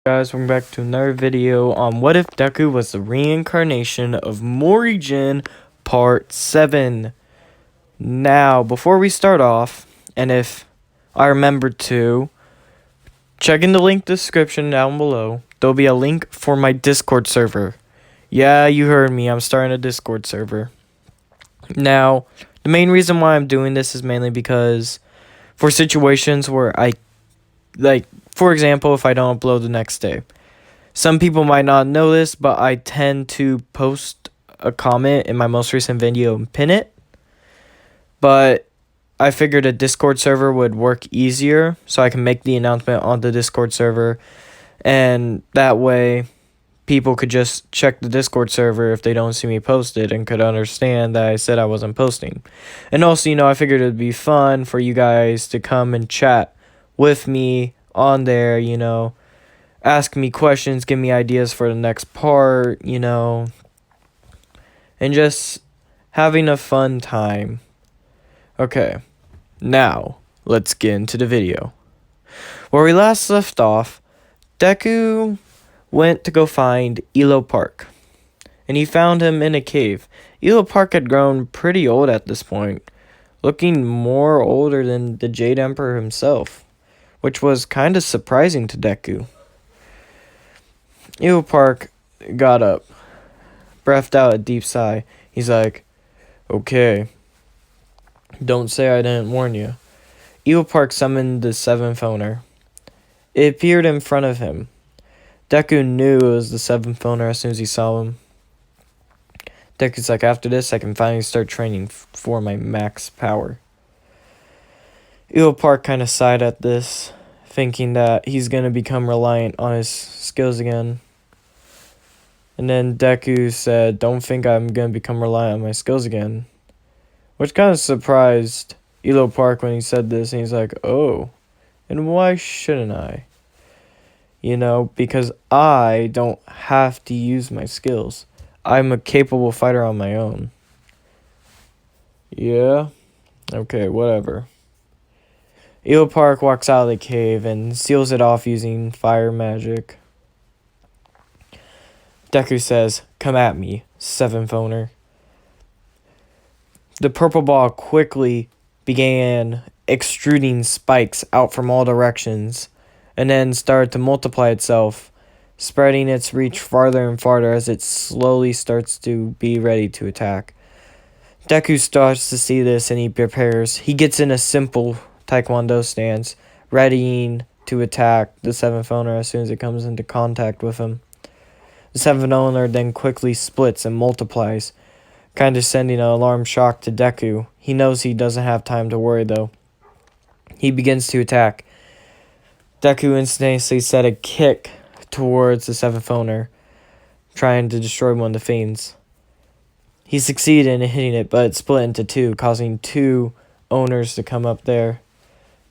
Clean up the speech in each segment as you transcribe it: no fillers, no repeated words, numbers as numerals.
Guys, welcome back to another video on what if Deku was the reincarnation of Mori Jin part 7. Now, before we start off, and if I remember to, check in the link description down below. There'll be a link for my Discord server. Yeah, you heard me, I'm starting a Discord server. Now, the main reason why I'm doing this is mainly because for situations where for example, if I don't upload the next day. Some people might not know this, but I tend to post a comment in my most recent video and pin it. But I figured a Discord server would work easier, so I can make the announcement on the Discord server. And that way, people could just check the Discord server if they don't see me post it and could understand that I said I wasn't posting. And also, I figured it'd be fun for you guys to come and chat with me on there, ask me questions, give me ideas for the next part, and just having a fun time. Okay, now let's get into the video. Where we last left off, Deku went to go find Elo Park, and he found him in a cave. Elo Park had grown pretty old at this point, looking more older than the Jade Emperor himself, which was kind of surprising to Deku. Elo Park got up, breathed out a deep sigh. He's like, okay, don't say I didn't warn you. Elo Park summoned the seventh owner. It appeared in front of him. Deku knew it was the seventh owner as soon as he saw him. Deku's like, after this, I can finally start training for my max power. Elo Park kind of sighed at this, thinking that he's going to become reliant on his skills again. And then Deku said, don't think I'm going to become reliant on my skills again. Which kind of surprised Elo Park when he said this, and he's like, oh, and why shouldn't I? Because I don't have to use my skills. I'm a capable fighter on my own. Yeah? Okay, whatever. Elo Park walks out of the cave and seals it off using fire magic. Deku says, come at me, seventh owner. The purple ball quickly began extruding spikes out from all directions, and then started to multiply itself, spreading its reach farther and farther as it slowly starts to be ready to attack. Deku starts to see this and he prepares. He gets in a simple Taekwondo stance, readying to attack the seventh owner as soon as it comes into contact with him. The seventh owner then quickly splits and multiplies, kind of sending an alarm shock to Deku. He knows he doesn't have time to worry though. He begins to attack. Deku instantaneously set a kick towards the seventh owner, trying to destroy one of the fiends. He succeeded in hitting it, but it split into two, causing two owners to come up there.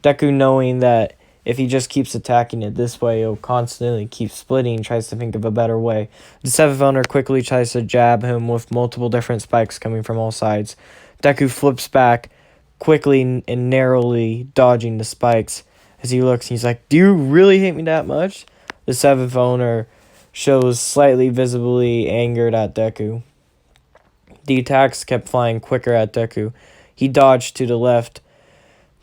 Deku, knowing that if he just keeps attacking it this way, it'll constantly keep splitting, tries to think of a better way. The seventh owner quickly tries to jab him with multiple different spikes coming from all sides. Deku flips back, quickly and narrowly dodging the spikes. As he looks, he's like, do you really hate me that much? The seventh owner shows slightly visibly angered at Deku. The attacks kept flying quicker at Deku. He dodged to the left,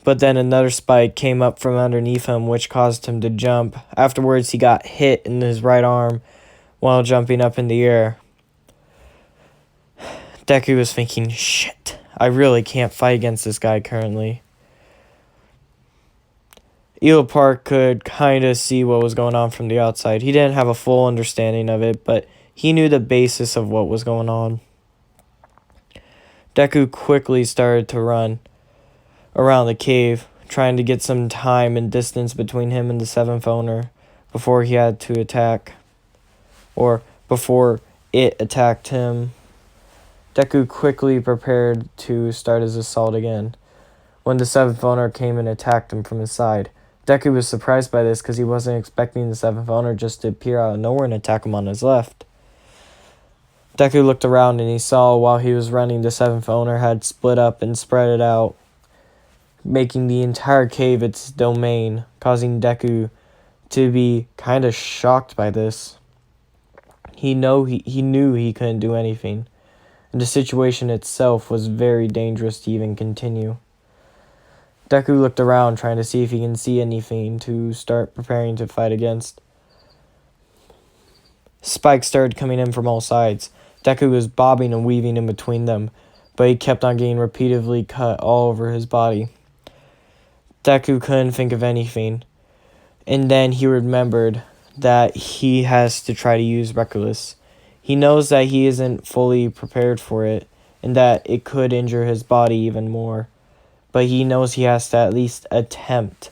but then another spike came up from underneath him, which caused him to jump. Afterwards, he got hit in his right arm while jumping up in the air. Deku was thinking, shit, I really can't fight against this guy currently. Elo Park could kind of see what was going on from the outside. He didn't have a full understanding of it, but he knew the basis of what was going on. Deku quickly started to run around the cave, trying to get some time and distance between him and the seventh owner before he had to attack, or before it attacked him. Deku quickly prepared to start his assault again when the seventh owner came and attacked him from his side. Deku was surprised by this because he wasn't expecting the seventh owner just to appear out of nowhere and attack him on his left. Deku looked around and he saw while he was running the seventh owner had split up and spread it out, making the entire cave its domain, causing Deku to be kind of shocked by this. He knew he couldn't do anything, and the situation itself was very dangerous to even continue. Deku looked around, trying to see if he can see anything to start preparing to fight against. Spikes started coming in from all sides. Deku was bobbing and weaving in between them, but he kept on getting repeatedly cut all over his body. Deku couldn't think of anything, and then he remembered that he has to try to use Reckless. He knows that he isn't fully prepared for it, and that it could injure his body even more, but he knows he has to at least attempt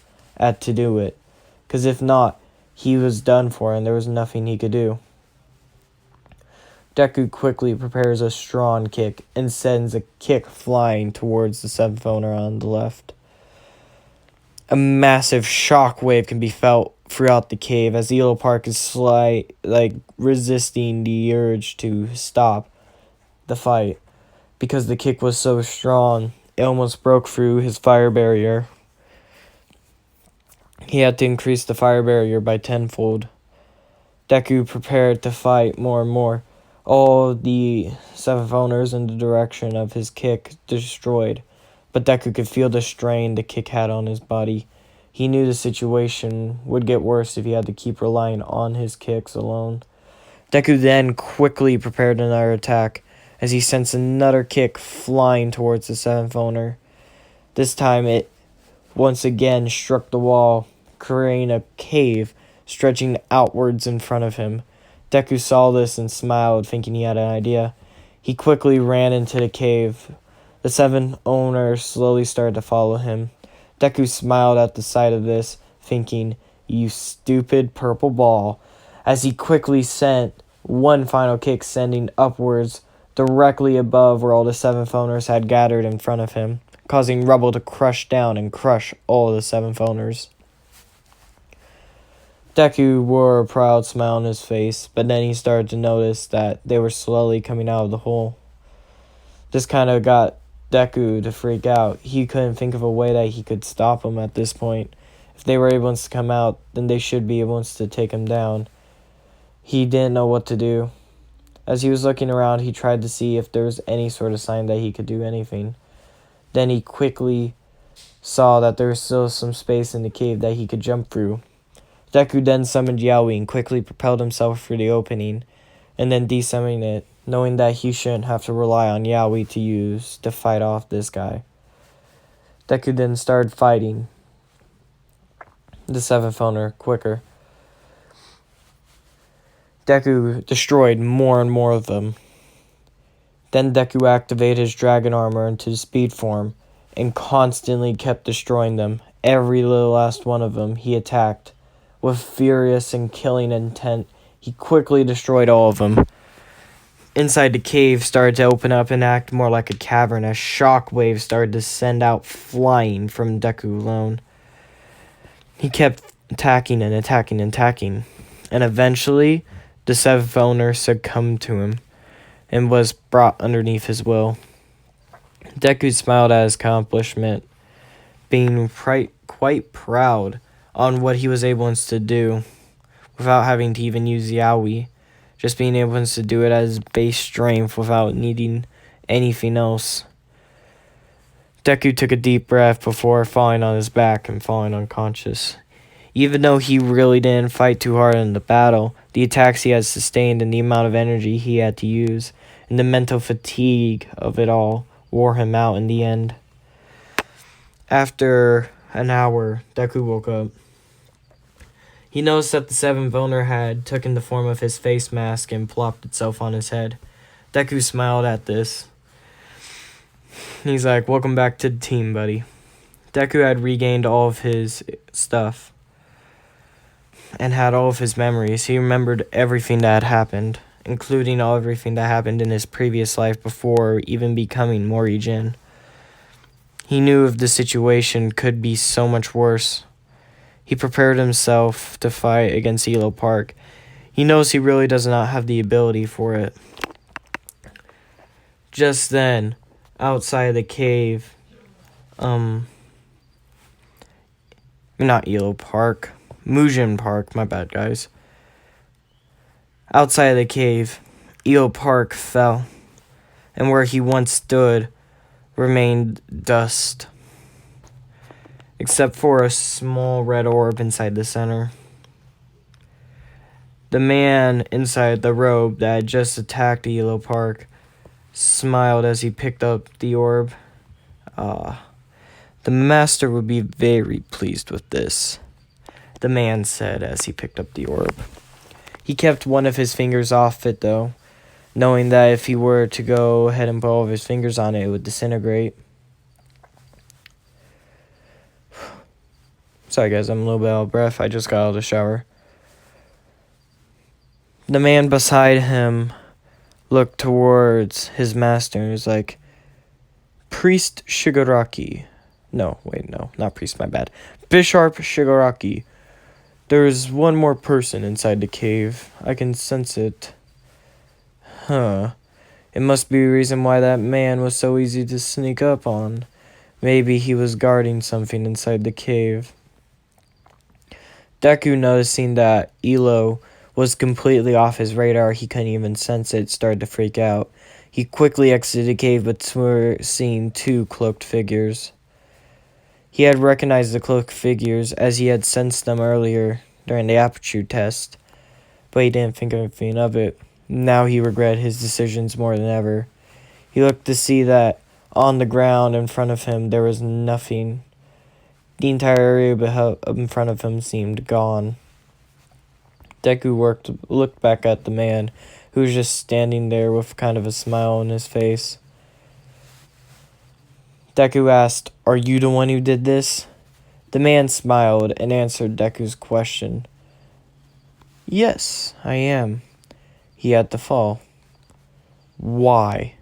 to do it, because if not, he was done for and there was nothing he could do. Deku quickly prepares a strong kick and sends a kick flying towards the seventh owner on the left. A massive shockwave can be felt throughout the cave as Elo Park is resisting the urge to stop the fight. Because the kick was so strong, it almost broke through his fire barrier. He had to increase the fire barrier by tenfold. Deku prepared to fight more and more. All the seventh owners in the direction of his kick destroyed, but Deku could feel the strain the kick had on his body. He knew the situation would get worse if he had to keep relying on his kicks alone. Deku then quickly prepared another attack as he sent another kick flying towards the seventh owner. This time it once again struck the wall, creating a cave stretching outwards in front of him. Deku saw this and smiled, thinking he had an idea. He quickly ran into the cave. The seven owners slowly started to follow him. Deku smiled at the sight of this, thinking, "You stupid purple ball," as he quickly sent one final kick, sending upwards directly above where all the seventh owners had gathered in front of him, causing rubble to crush down and crush all the seventh owners. Deku wore a proud smile on his face, but then he started to notice that they were slowly coming out of the hole. This kind of got Deku to freak out. He couldn't think of a way that he could stop them at this point. If they were able to come out, then they should be able to take him down. He didn't know what to do. As he was looking around, he tried to see if there was any sort of sign that he could do anything. Then he quickly saw that there was still some space in the cave that he could jump through. Deku then summoned Yaoi and quickly propelled himself through the opening, and then desummoned it, knowing that he shouldn't have to rely on Yaoi to fight off this guy. Deku then started fighting the seventh owner quicker. Deku destroyed more and more of them. Then Deku activated his dragon armor into speed form and constantly kept destroying them. Every little last one of them he attacked. With furious and killing intent, he quickly destroyed all of them. Inside the cave started to open up and act more like a cavern as shockwaves started to send out flying from Deku alone. He kept attacking and attacking and attacking, and eventually the seventh owner succumbed to him and was brought underneath his will. Deku smiled at his accomplishment, being quite proud on what he was able to do without having to even use Yaoi, just being able to do it as base strength without needing anything else. Deku took a deep breath before falling on his back and falling unconscious. Even though he really didn't fight too hard in the battle, the attacks he had sustained and the amount of energy he had to use, and the mental fatigue of it all, wore him out in the end. After an hour, Deku woke up. He noticed that the seventh owner had taken the form of his face mask and plopped itself on his head. Deku smiled at this. He's like, "Welcome back to the team, buddy." Deku had regained all of his stuff and had all of his memories. He remembered everything that had happened, including everything that happened in his previous life before even becoming Mori Jin. He knew if the situation could be so much worse. He prepared himself to fight against Elo Park. He knows he really does not have the ability for it. Just then, outside the cave, not Elo Park, Mujin Park, my bad, guys. Outside of the cave, Eel Park fell, and where he once stood remained dust, except for a small red orb inside the center. The man inside the robe that had just attacked Elo Park smiled as he picked up the orb. The master would be very pleased with this, the man said as he picked up the orb. He kept one of his fingers off it, though, knowing that if he were to go ahead and put all of his fingers on it, it would disintegrate. Sorry, guys, I'm a little bit out of breath. I just got out of the shower. The man beside him looked towards his master and was like, Priest Shigaraki. No, not priest, my bad. Bishop Shigaraki. There's one more person inside the cave. I can sense it. Huh. It must be a reason why that man was so easy to sneak up on. Maybe he was guarding something inside the cave. Deku, noticing that Elo was completely off his radar, he couldn't even sense it, started to freak out. He quickly exited the cave, but were seeing two cloaked figures. He had recognized the cloaked figures as he had sensed them earlier during the aptitude test, but he didn't think anything of it. Now he regretted his decisions more than ever. He looked to see that on the ground in front of him there was nothing. The entire area in front of him seemed gone. Deku looked back at the man, who was just standing there with kind of a smile on his face. Deku asked, "Are you the one who did this?" The man smiled and answered Deku's question. "Yes, I am." He had to fall. "Why?"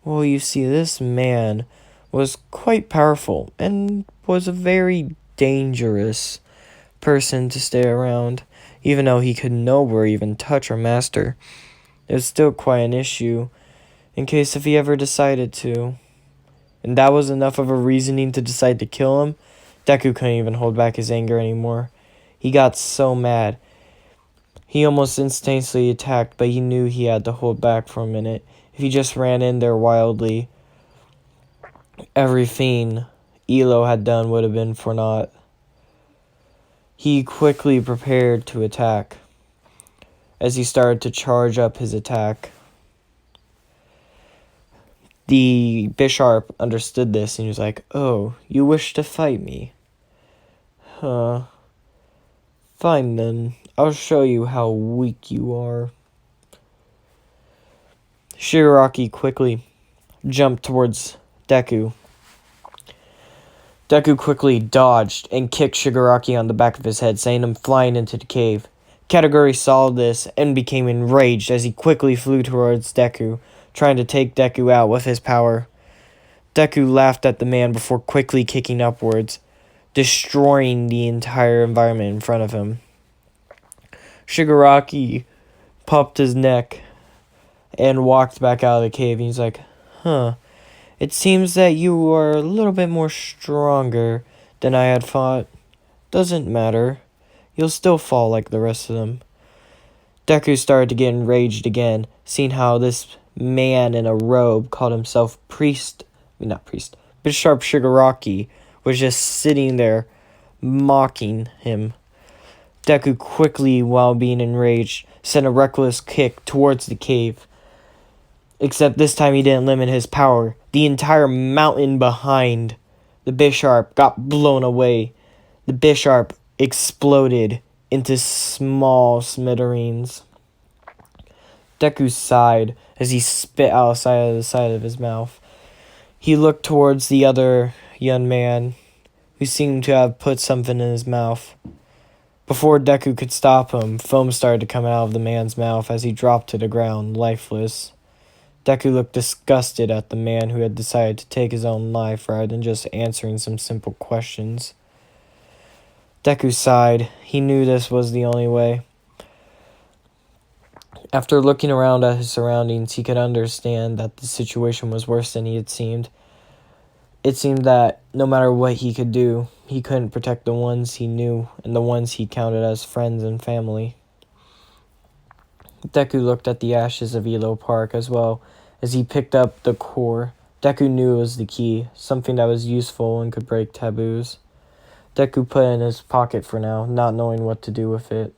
"Well, you see, this man was quite powerful and was a very dangerous person to stay around. Even though he could nowhere even touch our master, it was still quite an issue in case if he ever decided to. And that was enough of a reasoning to decide to kill him." Deku couldn't even hold back his anger anymore. He got so mad. He almost instantaneously attacked, but he knew he had to hold back for a minute. If he just ran in there wildly, everything Elo had done would have been for naught. He quickly prepared to attack. As he started to charge up his attack, the Bishop understood this and he was like, "Oh, you wish to fight me? Huh. Fine then. I'll show you how weak you are." Shigaraki quickly jumped towards Deku. Deku quickly dodged and kicked Shigaraki on the back of his head, sending him flying into the cave. Kataguri saw this and became enraged as he quickly flew towards Deku, trying to take Deku out with his power. Deku laughed at the man before quickly kicking upwards, destroying the entire environment in front of him. Shigaraki popped his neck and walked back out of the cave. He's like, "Huh. It seems that you are a little bit more stronger than I had thought. Doesn't matter. You'll still fall like the rest of them." Deku started to get enraged again, seeing how this man in a robe called himself Bishop Shigaraki was just sitting there mocking him. Deku quickly, while being enraged, sent a reckless kick towards the cave. Except this time he didn't limit his power. The entire mountain behind the Bishop got blown away. The Bishop exploded into small smithereens. Deku sighed as he spit outside the side of his mouth. He looked towards the other young man, who seemed to have put something in his mouth. Before Deku could stop him, foam started to come out of the man's mouth as he dropped to the ground, lifeless. Deku looked disgusted at the man who had decided to take his own life rather than just answering some simple questions. Deku sighed. He knew this was the only way. After looking around at his surroundings, he could understand that the situation was worse than he had seemed. It seemed that no matter what he could do, he couldn't protect the ones he knew and the ones he counted as friends and family. Deku looked at the ashes of Elo Park as well as he picked up the core. Deku knew it was the key, something that was useful and could break taboos. Deku put it in his pocket for now, not knowing what to do with it.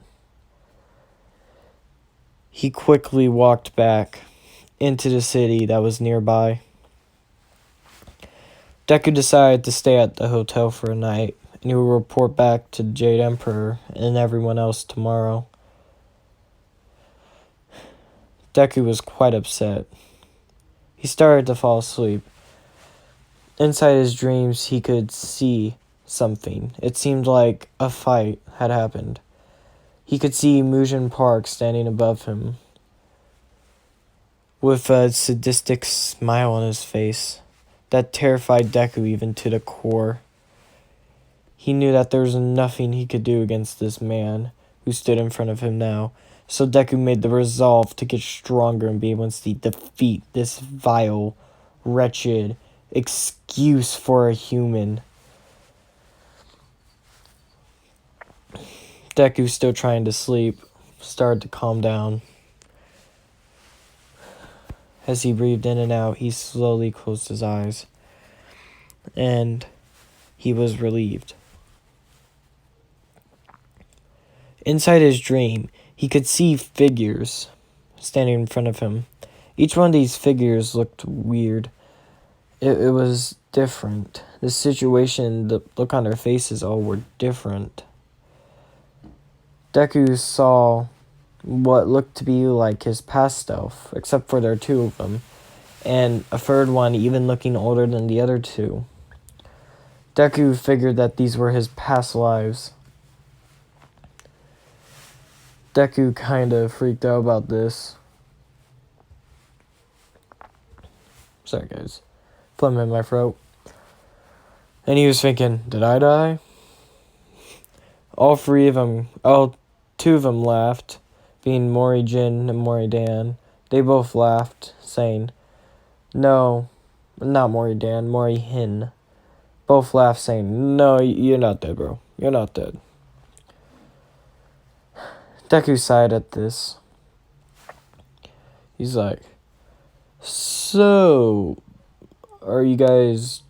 He quickly walked back into the city that was nearby. Deku decided to stay at the hotel for a night, and he will report back to the Jade Emperor and everyone else tomorrow. Deku was quite upset. He started to fall asleep. Inside his dreams, he could see something. It seemed like a fight had happened. He could see Mori Jin Park standing above him, with a sadistic smile on his face that terrified Deku even to the core. He knew that there was nothing he could do against this man who stood in front of him now, so Deku made the resolve to get stronger and be able to defeat this vile, wretched excuse for a human. Deku, still trying to sleep, started to calm down. As he breathed in and out, he slowly closed his eyes, and he was relieved. Inside his dream, he could see figures standing in front of him. Each one of these figures looked weird. It was different. The situation, the look on their faces all were different. Deku saw what looked to be like his past self, except for there are two of them, and a third one even looking older than the other two. Deku figured that these were his past lives. Deku kind of freaked out about this. Sorry guys, phlegm in my throat. And he was thinking, did I die? All two of them laughed, being Mori Jin and Mori Dan. They both laughed, saying, no, not Mori Dan, Mori Hin. Both laughed, saying, no, you're not dead, bro. You're not dead. Deku sighed at this. He's like, so, what are you guys?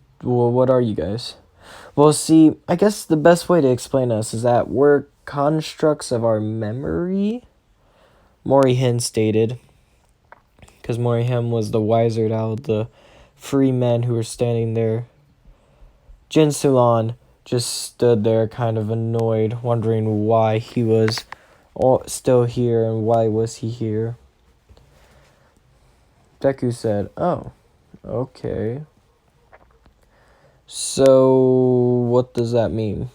Well, see, I guess the best way to explain us is that we're constructs of our memory, Mori Hin stated, because Mori Hin was the wiser out of the three men who were standing there. Jin Sulan just stood there kind of annoyed, wondering why he was still here and why was he here. Deku said, oh, okay. So, what does that mean?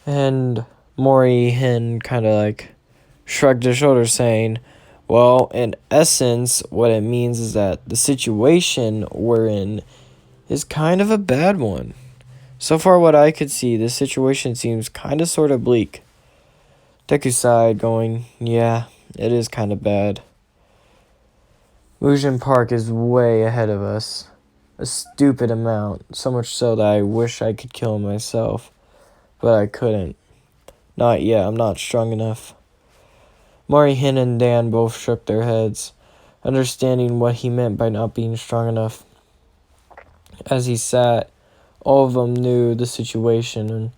And Mori Hin kind of shrugged his shoulders, saying, well, in essence, what it means is that the situation we're in is kind of a bad one. So far what I could see, this situation seems kind of sort of bleak. Deku sighed, going, yeah, it is kind of bad. Mori Jin Park is way ahead of us. A stupid amount, so much so that I wish I could kill him myself. But I couldn't. Not yet, I'm not strong enough. Mori Hin and Dan both shook their heads, understanding what he meant by not being strong enough. As he sat, all of them knew the situation and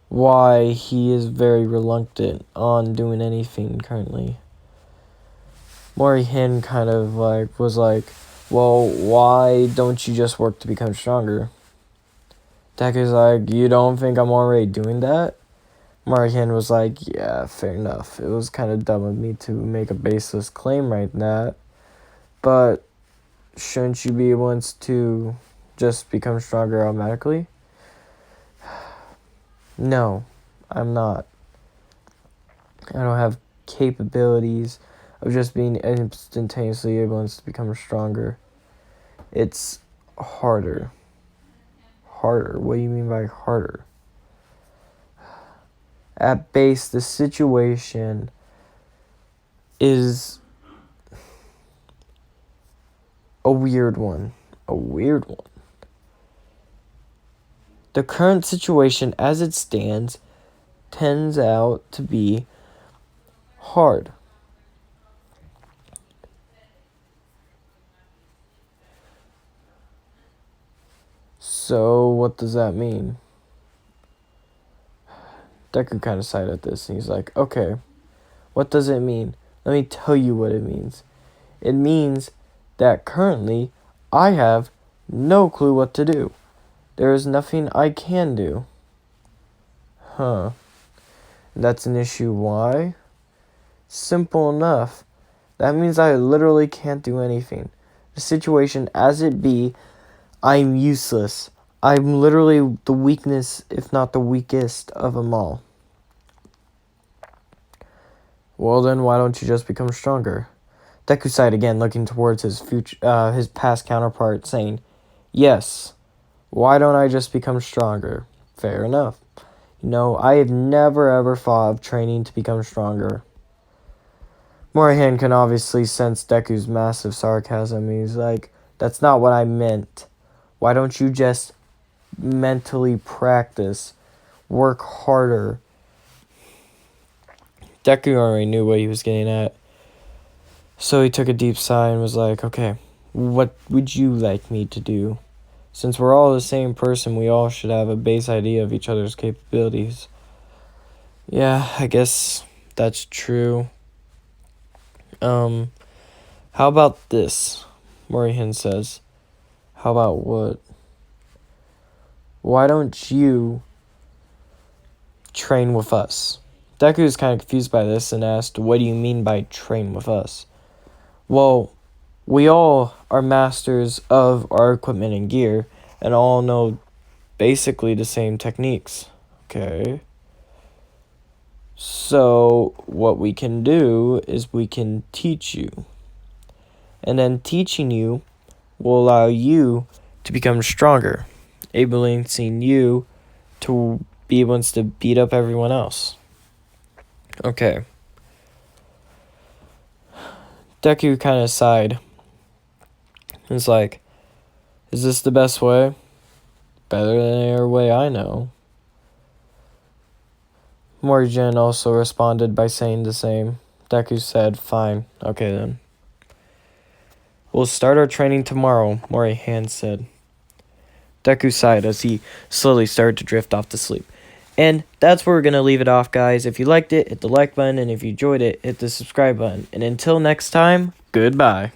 why he is very reluctant on doing anything currently. Mori Hin kind of was like, well, why don't you just work to become stronger? Deku's like, you don't think I'm already doing that? Mori Hin was like, yeah, fair enough. It was kind of dumb of me to make a baseless claim right now. But shouldn't you be able to just become stronger automatically? No, I'm not. I don't have capabilities of just being instantaneously able to become stronger. It's harder. Harder? What do you mean by harder? At base, the situation is a weird one. A weird one. The current situation as it stands turns out to be hard. So, what does that mean? Deku kind of sighed at this, and he's like, okay, what does it mean? Let me tell you what it means. It means that currently I have no clue what to do. There is nothing I can do. Huh. That's an issue. Why? Simple enough. That means I literally can't do anything. The situation as it be, I'm useless. I'm literally the weakness, if not the weakest, of them all. Well then, why don't you just become stronger? Deku sighed again, looking towards his his past counterpart, saying, yes, why don't I just become stronger? Fair enough. You know, I have never ever thought of training to become stronger. Mori Jin can obviously sense Deku's massive sarcasm. He's like, that's not what I meant. Why don't you just mentally practice, work harder? Deku already knew what he was getting at. So he took a deep sigh and was like, okay, what would you like me to do? Since we're all the same person, we all should have a base idea of each other's capabilities. Yeah, I guess that's true. How about this? Mori Jin says. How about what? Why don't you train with us? Deku is kind of confused by this and asked, what do you mean by train with us? Well, we all are masters of our equipment and gear and all know basically the same techniques. Okay. So what we can do is we can teach you. And then teaching you will allow you to become stronger, enabling you to be able to beat up everyone else. Okay. Deku kind of sighed. It's like, is this the best way? Better than any way I know. Mori Jin also responded by saying the same. Deku said, fine, okay then. We'll start our training tomorrow, Mori Jin said. Deku sighed as he slowly started to drift off to sleep. And that's where we're going to leave it off, guys. If you liked it, hit the like button. And if you enjoyed it, hit the subscribe button. And until next time, goodbye.